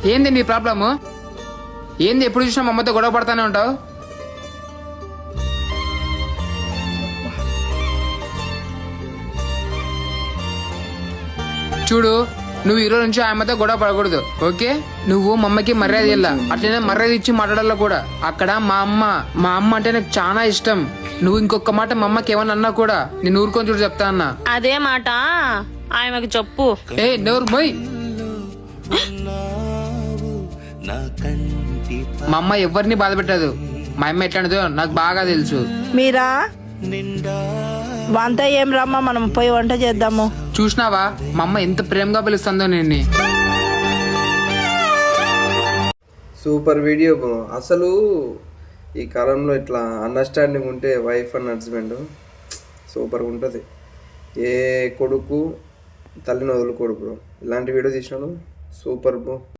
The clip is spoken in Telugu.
ఏంది నీ ప్రాబ్లము? ఏంది ఎప్పుడు చూసినా మా అమ్మతో గొడవ పడతానే ఉంటావు? చూడు, నువ్వు ఈరోజు నుంచి ఆమెతో గొడవ పడకూడదు, ఓకే? నువ్వు మా అమ్మకి మర్యాద ఇల్లా, అట్లనే మర్యాద ఇచ్చి మాట్లాడాల కూడా. అక్కడ మా అమ్మ అంటే నాకు చాలా ఇష్టం. నువ్వు ఇంకొక మాట మా అమ్మకి ఏమన్నా అన్నా కూడా నేను ఊరుకొని చూడు చెప్తా అన్నా. అదే మాట ఆమెకు చెప్పు. ఏ నోరు మొయ్. మా అమ్మ ఎవరిని బాధ పెట్టదు. మా అమ్మ ఎట్లాంటిదో నాకు బాగా తెలుసు. మీరా వంట ఏం రమ్మా, మనం పోయి వంట చేద్దాము. చూసినావా మా అమ్మ ఎంత ప్రేమగా పిలుస్తుందో నిన్ను. Super video bro. అసలు ఈ కాలంలో ఇట్లా అండర్స్టాండింగ్ ఉంటే వైఫ్ అండ్ హస్బెండ్ సూపర్గా ఉంటుంది. ఏ కొడుకు తల్లిని వదులుకోడు బ్రో. ఇలాంటి వీడియో తీసినాను సూపర్ బ్రో.